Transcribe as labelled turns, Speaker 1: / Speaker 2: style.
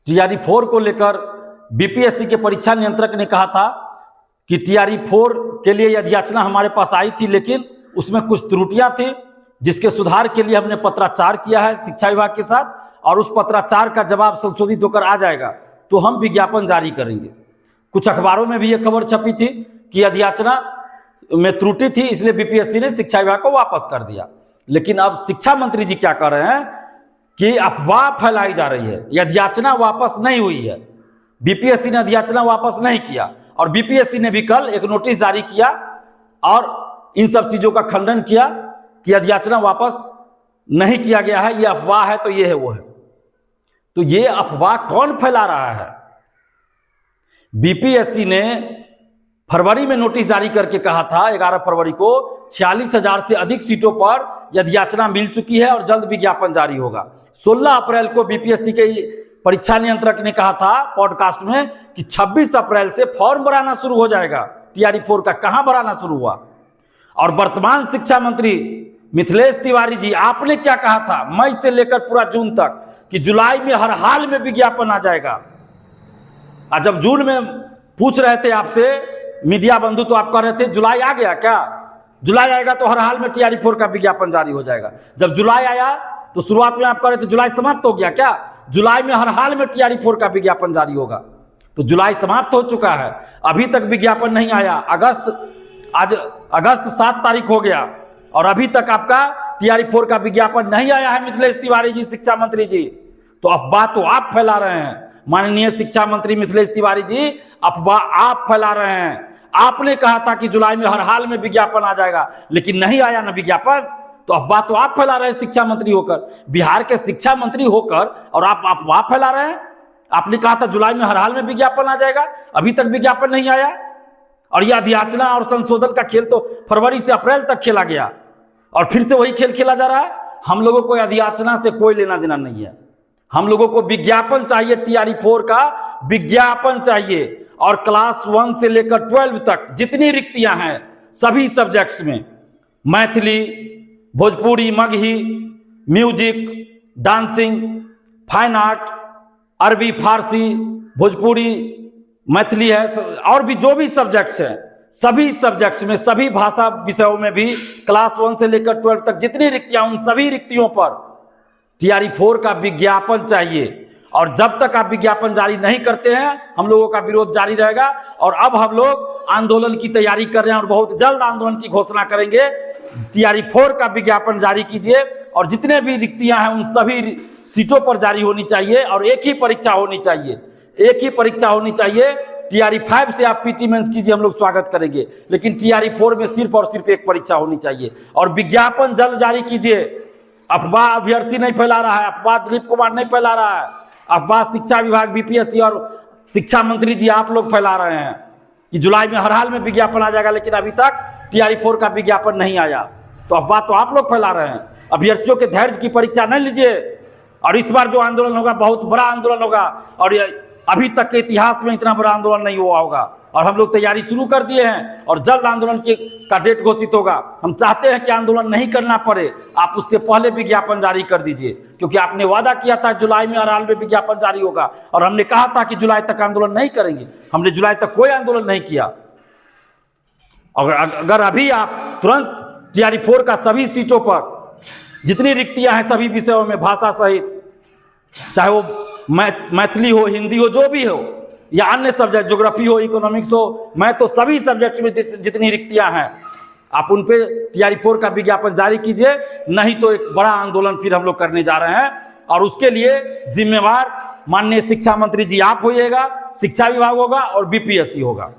Speaker 1: TRE 4 को लेकर BPSC के परीक्षा नियंत्रक ने कहा था कि टीआरई 4 के लिए यह याचना हमारे पास आई थी, लेकिन उसमें कुछ त्रुटियां थी, जिसके सुधार के लिए हमने पत्राचार किया है शिक्षा विभाग के साथ, और उस पत्राचार का जवाब संशोधित होकर आ जाएगा तो हम विज्ञापन जारी करेंगे। कुछ अखबारों में भी यह खबर छपी थी कि अधियाचना में त्रुटि थी, इसलिए बीपीएससी ने शिक्षा विभाग को वापस कर दिया। लेकिन अब शिक्षा मंत्री जी क्या कर रहे हैं कि अफवाह फैलाई जा रही है, यह अधियाचना वापस नहीं हुई है, बीपीएससी ने अधियाचना वापस नहीं किया। और बीपीएससी ने भी कल एक नोटिस जारी किया और इन सब चीजों का खंडन किया कि अधियाचना वापस नहीं किया गया है, यह अफवाह है, तो यह है वो है। तो ये अफवाह कौन फैला रहा है? बीपीएससी ने फरवरी में नोटिस जारी करके कहा था 11 फरवरी को 46,000 से अधिक सीटों पर अधियाचना मिल चुकी है और जल्द विज्ञापन जारी होगा। 16 अप्रैल को बीपीएससी के परीक्षा नियंत्रक ने कहा था पॉडकास्ट में कि 26 अप्रैल से फॉर्म भराना शुरू हो जाएगा। टीआरई 4 का कहां भराना शुरू हुआ? और वर्तमान शिक्षा मंत्री मिथिलेश तिवारी जी, आपने क्या कहा था मई से लेकर पूरा जून तक कि जुलाई में हर हाल में विज्ञापन आ जाएगा। और जब जून में पूछ रहे थे आपसे मीडिया बंधु तो आप कह रहे थे जुलाई आ गया क्या? जुलाई आएगा तो हर हाल में टीआरई 4 का विज्ञापन जारी हो जाएगा। जब जुलाई आया तो शुरुआत में आप कह रहे थे जुलाई समाप्त हो गया क्या? जुलाई में हर हाल में टीआरई 4 का विज्ञापन जारी होगा। तो जुलाई समाप्त हो चुका है, अभी तक विज्ञापन नहीं आया। आज अगस्त 7 तारीख हो गया और अभी तक आपका टीआरई 4 का विज्ञापन नहीं आया है। मिथिलेश तिवारी जी, शिक्षा मंत्री जी, तो अफवाह तो आप फैला रहे हैं। माननीय शिक्षा मंत्री मिथिलेश तिवारी जी, अफवाह आप फैला रहे हैं। आपने कहा था कि जुलाई में हर हाल में विज्ञापन आ जाएगा, लेकिन नहीं आया ना विज्ञापन, तो अफवाह तो आप फैला रहे हैं शिक्षा मंत्री होकर, बिहार के शिक्षा मंत्री होकर, और आप अफवाह फैला रहे हैं। आपने कहा था जुलाई में हर हाल में विज्ञापन आ जाएगा, अभी तक विज्ञापन नहीं आया। और यह अधियाचना और संशोधन का खेल तो फरवरी से अप्रैल तक खेला गया और फिर से वही खेल खेला जा रहा है। हम लोगों को अधियाचना से कोई लेना देना नहीं है, हम लोगों को विज्ञापन चाहिए, टीआरई 4 का विज्ञापन चाहिए। और क्लास 1 से लेकर 12 तक जितनी रिक्तियां हैं सभी सब्जेक्ट्स में, Maithili, Bhojpuri, Magahi, music, dancing, fine art, अरबी, फारसी, भोजपुरी, मैथिली है, और भी जो भी सब्जेक्ट्स हैं सभी सब्जेक्ट्स में, सभी भाषा विषयों में भी क्लास 1 से लेकर 12 तक जितनी रिक्तियां, उन सभी रिक्तियों पर टीआरई 4 का विज्ञापन चाहिए। और जब तक आप विज्ञापन जारी नहीं करते हैं हम लोगों का विरोध जारी रहेगा। और अब हम लोग आंदोलन की तैयारी कर रहे हैं और बहुत जल्द आंदोलन की घोषणा करेंगे। टीआरई 4 का विज्ञापन जारी कीजिए और जितने भी रिक्तियां हैं उन सभी सीटों पर जारी होनी चाहिए और एक ही परीक्षा होनी चाहिए, एक ही परीक्षा होनी चाहिए। टीआरई 5 से आप पीटी मेंस कीजिए, हम लोग स्वागत करेंगे, लेकिन टीआरई 4 में सिर्फ और सिर्फ एक परीक्षा होनी चाहिए। और विज्ञापन जल्द जारी कीजिए। अफवाह अभ्यर्थी नहीं फैला रहा है, अफवाह दिलीप कुमार नहीं फैला रहा है, अफवाह शिक्षा विभाग, बीपीएससी और शिक्षा मंत्री जी आप लोग फैला रहे हैं कि जुलाई में हर हाल में विज्ञापन आ जाएगा, लेकिन अभी तक टीआरई 4 का विज्ञापन नहीं आया। तो अफवाह तो आप लोग फैला रहे हैं। अभ्यर्थियों के धैर्य की परीक्षा नहीं लीजिए और इस बार जो आंदोलन होगा बहुत बड़ा आंदोलन होगा और अभी तक के इतिहास में इतना बड़ा आंदोलन नहीं हुआ होगा। और हम लोग तैयारी शुरू कर दिए हैं और जल्द आंदोलन का डेट घोषित होगा। हम चाहते हैं कि आंदोलन नहीं करना पड़े, आप उससे पहले विज्ञापन जारी कर दीजिए, क्योंकि आपने वादा किया था जुलाई में हर हाल में विज्ञापन जारी होगा और हमने कहा था कि जुलाई तक आंदोलन नहीं करेंगे। हमने जुलाई तक कोई आंदोलन नहीं किया। अगर अभी आप तुरंत टीआरई 4 का सभी सीटों पर जितनी रिक्तियां हैं सभी विषयों में, भाषा सहित, चाहे वो मैथिली हो, हिंदी हो, जो भी हो, या अन्य सब्जेक्ट, ज्योग्राफी हो, इकोनॉमिक्स हो, मैं तो सभी सब्जेक्ट में जितनी रिक्तियां हैं आप उन पे टीआरई 4 का विज्ञापन जारी कीजिए, नहीं तो एक बड़ा आंदोलन फिर हम लोग करने जा रहे हैं। और उसके लिए जिम्मेवार माननीय शिक्षा मंत्री जी आप होइएगा, शिक्षा विभाग होगा और बीपीएससी होगा।